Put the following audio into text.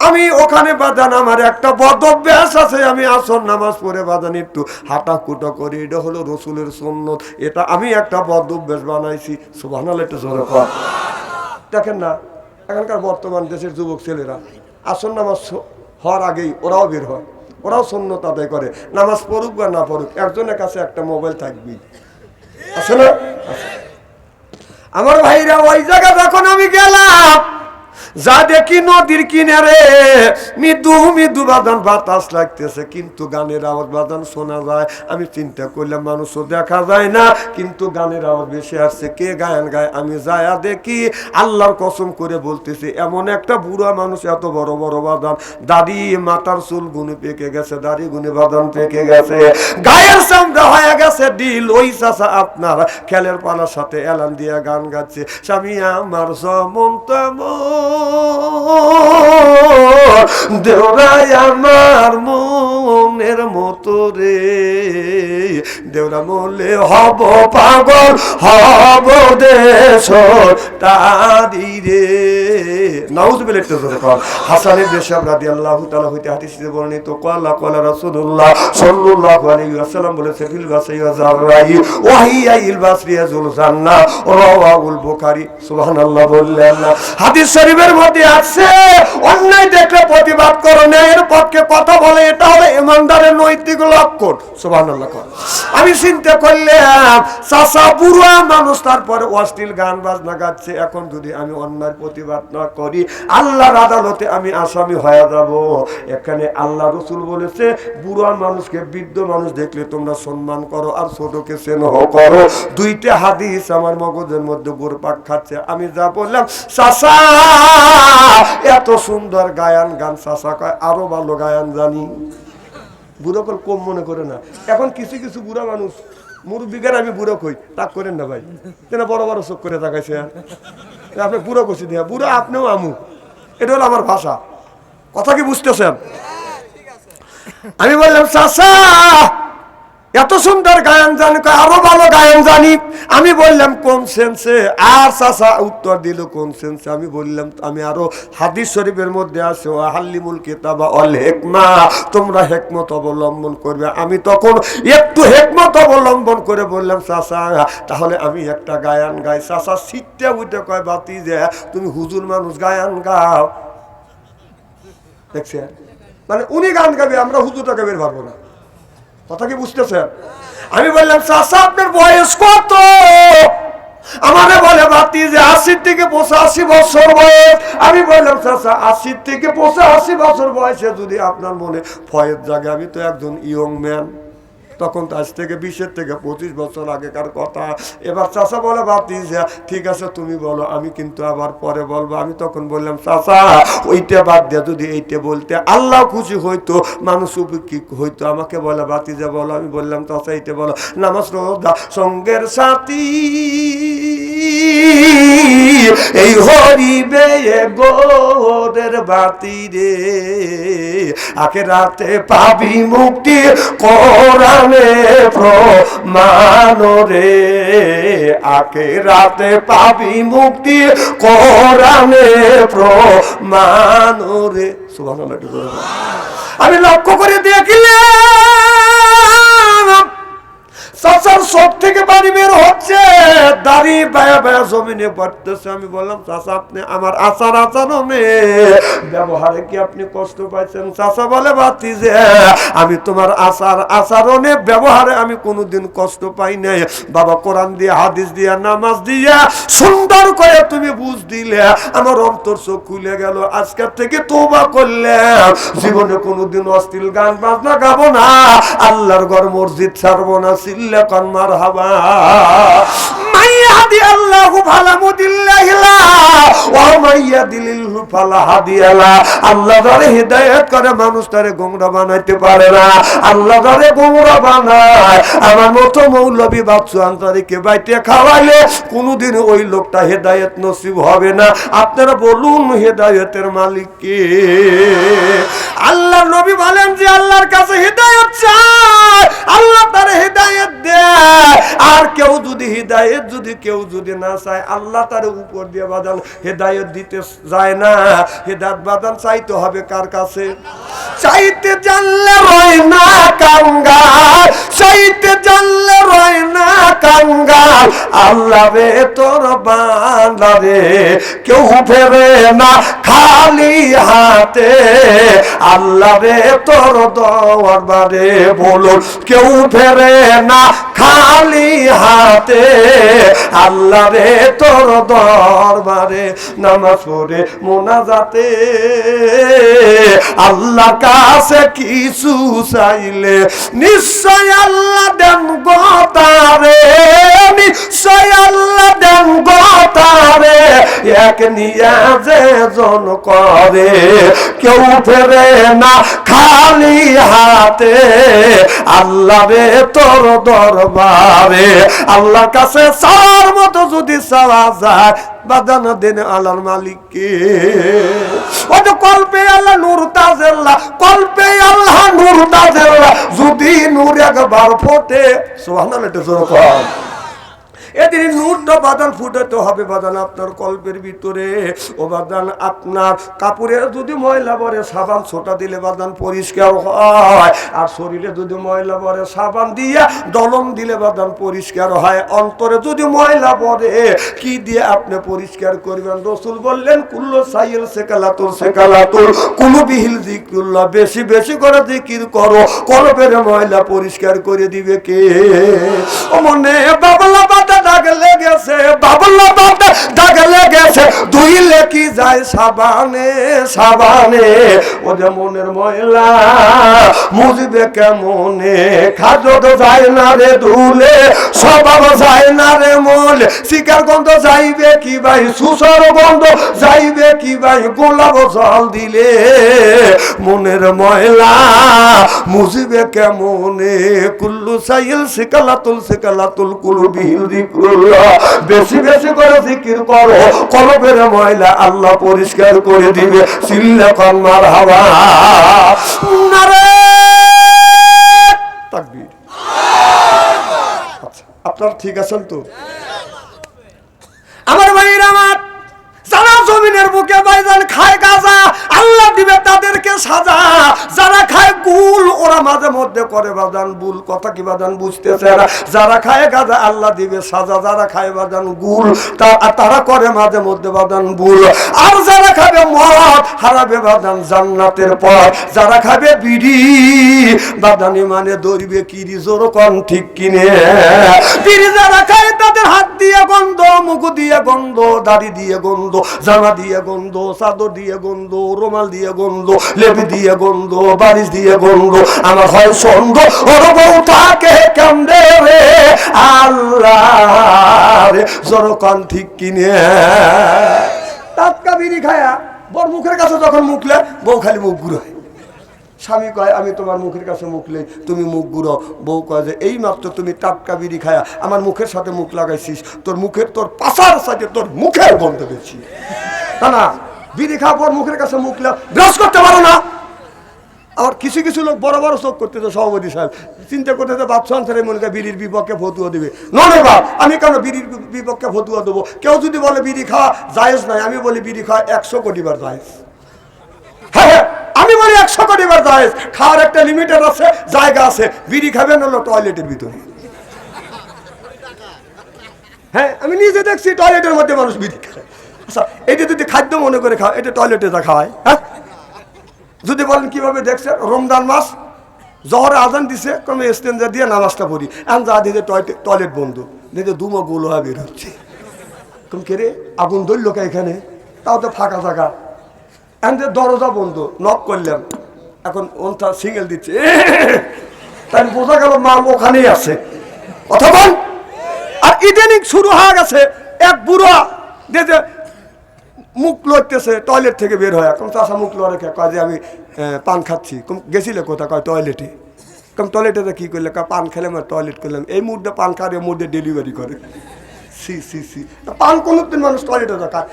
আমি ওখানে বাজান আমার একটা বদ অভ্যাস আছে, আমি আসর নামাজ পড়ে বাজান একটু হাঁটাকুটো করি, এটা হলো রসুলের সুন্নত, এটা আমি একটা বদ অভ্যাস বানাইছি। সুবহানাল্লাহ, একটু জোরে কর। দেখেন না এখানকার বর্তমান দেশের যুবক ছেলেরা আসর নামাজ হওয়ার আগেই ওরাও বের হয়, ওরাও সুন্নত আদায় করে, নামাজ পড়ুক বা না পড়ুক একজনের কাছে একটা মোবাইল থাকবেই, আছে না? আমার ভাইরা ওই জায়গা যখন আমি গেলাম, যা দেখি নদীর কিনারে মৃদু মৃদু বাদান বাতাস লাগতেছে, কিন্তু গানের আওয়াজ বাদান শোনা যায়। আমি চিন্তা করলাম মানুষও দেখা যায় না, কিন্তু গানের আওয়াজ বেশি আসছে, কে গায়ন গায়? আমি যায়া দেখি, আল্লাহর কসম করে বলতেছি, এমন একটা বুড়া মানুষ, এত বড় বড় বাদান, দাড়ি মাথার চুল গুনে পেকে গেছে, দাড়ি গুনে বাদান পেকে গেছে, গায়ের চামড়া হয়ে গেছে ডিল। ওই চাচা আপনার খেলের পালার সাথে এলান দিয়ে গান গাচ্ছে, স্বামী আমার যেমন তেমন দেওরাই আমার মনের মতো রে, দেওরা বলে হব পাগল হব দেশর তারি রে। নাউজুবিল্লাহ। হাসান ইবনে শাব রাদিয়াল্লাহু তাআলা হইতে হাদিসে বর্ণিত, ক্বালা ক্বালা রাসূলুল্লাহ সাল্লাল্লাহু আলাইহি ওয়াসাল্লাম বলেছে, ফিল বাসাই ওয়া জাররাই ওয়া হিয়া ইল বাসরিয়াজুল জান্নাহ, রাওয়াহুল বুখারী। সুবহানাল্লাহ বললেন না? হাদিস শরীফের মধ্যে আছে, অন্যায় দেখলে প্রতিবাদ করো, ন্যায়ের পক্ষে কথা বলে, এটা হলো ইমানদারের নৈতিক লক্ষণ। সুবহানাল্লাহ। আমি চিন্তা করলাম চাচা বুড়া মানুষ, তারপরে অশ্লীল গান বাজনা গাচ্ছে, এখন যদি আমি অন্যায়ের প্রতিবাদ না করি আল্লাহর আদালতে আমি আসামি হয়ে যাব। এখানে আল্লাহ রাসূল বলেছে, বুড়া মানুষকে, বৃদ্ধ মানুষ দেখলে তোমরা সম্মান করো আর ছোটকে স্নেহ করো। দুইটা হাদিস আমার মগজের মধ্যে ঘুরপাক খাচ্ছে। আমি যা বললাম, চাচা এত সুন্দর গায়ান গান, চাচা কয় আরো ভালো গায়ান জানি। বুড়ো কল কম মনে করে না, এখন কিছু কিছু বুড়া মানুষ, মুরব্বিগান আমি বুড়ো কই, তা করেন না ভাই, কেন বড় বড় চোখ করে তাকাইছে, আপনি বুড়ো করছি দিয়া, বুড়ো আপনিও আমু, এটা হলো আমার ভাষা, কথা কি বুঝতেছেন? আমি বললাম চাচা এত সুন্দর গায়ন জানি, আরো ভালো গায়ন জানি। আমি বললাম কোন সেন্সে? আর চাচা উত্তর দিল কোন সেন্সে? আমি বললাম আমি আরো হাদিস শরীফের মধ্যে আছে, আল্লিমুল কিতাবা ওয়াল হিকমা, তোমরা হিকমত অবলম্বন করবে। আমি তখন একটু হিকমত অবলম্বন করে বললাম, চাচা তাহলে আমি একটা গায়ন গাই। চাচা সিটটা উঠে কয়, বাতি যে তুমি হুজুর মানুষ গায়ন গাও। দেখছেন, মানে উনি গান গাবে, আমরা হুজুরটাকে বের পারবো না, কথা কি বুঝতেছেন? আমি বললাম চাচা আপনার বয়স কত? আমারে বলে বাতি যে ৮০ থেকে ৮৫ বছর বয়স। আমি বললাম চাচা ৮০ থেকে ৮৫ বছর বয়সে যদি আপনার মনে ফয়েজ জাগে, আমি তো একজন ইয়ং ম্যান, তখন আজ থেকে ২০ থেকে ২৫ বছর আগেকার কথা। এবার চাচা বলে বাতি যা, ঠিক আছে তুমি বলো, আমি কিন্তু আবার পরে বলবো। আমি তখন বললাম চাচা ওইটা বাদ দিয়ে যদি এইটা বলতে আল্লাহ খুশি হইতো, মানুষ উপকৃত হইতো। আমাকে বলে বাতি যা বলো। আমি বললাম চাচা এইটা বলো, নামাজ রোজা সঙ্গের সাথী এই হরিবে গোরের বাতি রে, আখিরাতে পাবি মুক্তি কোরআনে প্রমাণ রে, আখিরাতে পাবি মুক্তি কোরআনে প্রমাণ রে। সুবহানাল্লাহ। আমি লক্ষ্য করে দেখলাম চাচার চোখ থেকে পানি বের হচ্ছে, দাড়ি বায়া বায়া জমিনে পড়তেছে। আমি বললাম চাচা আপনি আমার আচার আচরণে ব্যবহারে কি আপনি কষ্ট পাইছেন? চাচা বলে বাতি যে আমি তোমার আচার আচরণে ব্যবহারে আমি কোনোদিন কষ্ট পাই নাই বাবা। কোরআন দিয়ে হাদিস দিয়া নামাজ দিয়া সুন্দর করে তুমি বুঝ দিলে, আমার অন্তর চোখ খুলে গেল। আজকের থেকে তওবা করলাম, জীবনে কোনোদিন অশ্লীল গান বাজনা গাবো না, আল্লাহর ঘর মসজিদ ছাড়বো না। সিল্লাকান মারহাবা। মাইয়াদি আল্লাহু ফালা মুদিল্লাহিলা ওয়া মাইয়াদিলিহু ফালা হাদিয়ালা। আল্লাহ যারে হিদায়াত করে মানুষ তারে গোমরা বানাইতে পারে না, আল্লাহ যারে গোমরা বানায় আমার মতো মৌলবী বাদশু আনসারীকে বাইতে খাওয়াইলে কোনোদিন ওই লোকটা হেদায়েত নসিব হবে না। আপনারা বলুন হেদায়েতের মালিক কে? আল্লাহ নবী বলেন যে আল্লাহর কাছে হিদায়াত চায়, আল্লাহ তার হিদায়াত দেয়। আর কেউ যদি হিদায়াত কেউ যদি না চায়, আল্লাহ তার উপর দিয়ে বাদান হিদায়াত দিতে যায় না। হিদায়াত বাদান চাইতে হবে কার কাছে? চাইতে জানলে রয় না কাঙ্গাল, চাইতে জানলে রয় না কাঙ্গাল। আল্লাহ রে তোর বান্দা রে কেউ ফেরে না খালি হাতে। আল্লাহ রে তোর দরবারে বলুন কেউ ফেরে না খালি হাতে। আল্লাহ রে তোর দরবারে নামাজ পড়ে মোনাজাতে আল্লাহ কাছে কিছু চাইলে নিশ্চয় আল্লাহ দেন গো তারে, নিশ্চয় আল্লাহ দেন গো তারে। এক নিয়াজে জন করে কেউ ফেরে না খালি হাতে। আল্লাহ রে তোর দরবারে আল্লাহর কাছে চাওয়ার মতো যদি চাওয়া যায়, বাদানা দেন আল্লাহর মালিককে। ওই তো কল্পে আল্লাহ নূর তাজেল্লা, কল্পে আল্লাহ নূর তাজেল্লা। যদি নূর একবার ফোটে, সুবহানাল্লাহ জোরে এদিন নূরটা বাদান ফুটাতে হবে বাদান আপনার কল্পের ভিতরে। ও বাদান আপনার কাপড়ের যদি ময়লা পরে সাবান ছোটা দিলে বাদান পরিষ্কার হয়। আর শরীরে যদি ময়লা পরে সাবান দিয়া দলন দিলে বাদান পরিষ্কার হয়। অন্তরে যদি ময়লা পরে কি দিয়ে আপনি পরিষ্কার করবেন? রাসূল বললেন কুল্লু সাইল সেকালাতুল সেকালাতুল কুলুবিহিল যিকরুল্লাহ। বেশি বেশি করে জিকির করো, কলবের ময়লা পরিষ্কার করে দিবে কে? ও মনে বাবলা বাতা দাগ লেগেছে, বাবলা বাতা দাগ লেগেছে, ধুইলে কি যায় সাবানে সাবানে। ও যে মনের ময়লা মুজবে কেমনে, খাদ্য তো যায় না রে ধুলে, স্বভাব যায় না রে মল। শিকার গন্ধ যাইবে কি ভাই, সুসর গন্ধ যাইবে কি ভাই, গোলাপ জল দিলে মনের ময়লা মুজবে কেমনে। কুল্লু সাইল সিকালাতুল সিকালাতুল কুলুবিহিল যিকরুল্লাহ। বেশি বেশি করে জিকির করো, কলবের ময়লা আল্লাহ পরিষ্কার করে দিবে। সিল্লা কন মারহাবা, নারে তাকবীর। আচ্ছা, আপনারা ঠিক আছেন তো? আমার ভাইরা আমার, যারা জমিনের বুকে বাইজান খায় গাঁজা, আল্লাহ দিবে তাদেরকে সাজা। যারা খায় গুল, ওরা মাঝে মধ্যে করে বাদান বুল। কথা কি বাদান বুঝতেছে? যারা খায় গাঁজা আল্লাহ দিবে সাজা। যারা খায় বাদান গুল তারা করে মাঝে মধ্যে বাদান বুল। আর যারা খাবে মদ হারাবে বাদান জান্নাতের পথ। যারা খাবে বিড়ি বাদানি মানে ধরবে কিরি। জোর কন ঠিক কিনে? বিড়ি যারা খায় তাদের হাত দিয়ে গন্ধ, মুখ দিয়ে গন্ধ, দাড়ি দিয়ে গন্ধ, জামা দিয়ে গন্ধ, চাদর দিয়ে গন্ধ, রুমাল দিয়ে গন্ধ, লেবি দিয়ে গন্ধ, বারিশ দিয়ে গন্ধ। আমার হয় সন্দ ওর বউ থাকে কান্দে রে আল্লাহ রে। জনকান ঠিক কিনে? টাটকা বিড়ি খায়া বর মুখের কাছে যখন মুখলে বউ খালি মুখ ঘুরায়। স্বামী কয় আমি তোমার মুখের কাছে মুখলে তুমি মুখ ঘুরো। বউ কয় যে এই মাত্র তুমি টাটকা বিড়ি খায়া আমার মুখের সাথে মুখ লাগাইছিস, তোর মুখের তোর পাশার সাথে তোর মুখের গন্ধ বেশি। না না, বিড়ি খাওয়ার পর মুখের কাছে মুখ ব্রাশ করতে পারো না। আর কিছু কিছু লোক বড় বড় চোখ করতেছে, সভাপতি সাহেব চিন্তা করতেছে বাদশাহ আনসারে মনে করে বিড়ির বিপক্ষে ফতুয়া দেবে। নয় বাপ, আমি কেন বিড়ির বিপক্ষে ফতুয়া দেবো? কেউ যদি বলে বিড়ি খাওয়া জায়েজ নাই, আমি বলি বিড়ি খাওয়া 100 কোটি বার জায়েজ। হ্যাঁ হ্যাঁ, আমি বলি 100 কোটি বার জায়েজ। খাওয়ার একটা লিমিটের আছে, জায়গা আছে। বিড়ি খাবেন হলো টয়লেটের ভিতরে। হ্যাঁ, আমি নিজে দেখছি টয়লেটের মধ্যে মানুষ বিড়ি খায়। আচ্ছা, এটা যদি খাদ্য মনে করে খাওয়া, এটা টয়লেটে যা খাওয়ায়। হ্যাঁ, যদি বলেন কিভাবে দেখছেন, রমজান মাস জহরে আজান দিছে, কমে স্টেঞ্জা দিয়ে নামাজটা পড়ি, এখন যা দিতে টয়লেট বন্ধ, দিতে দুমো গোল হয়ে বের হচ্ছে। কম কে রে, আগুন ধরল কে এখানে? তাও তো ফাঁকা জায়গা। এখন দরজা বন্ধ, নক করলাম, এখন ওনটা সিঙ্গেল দিচ্ছে, তাই বোঝা গেল মাল ওখানেই আছে। কথা বল। আর ইদানিং শুরু হয়ে গেছে, এক বুড়া দেখে মুখ লড়তেছে, টয়লেট থেকে বের হয়। এখন চাষা মুখ লড়ে কয় যে আমি পান খাচ্ছি। গেছিলে কোথায়? কয় টয়লেটে। কম টয়লেটে কি করলে? পান খেলাম আর টয়লেট করলাম। এই মুহূর্তে পান খাওয়ার, এই মুহূর্তে ডেলিভারি করে। সি সি সি, পান কোনোদিন মানুষ টয়লেটে খায়?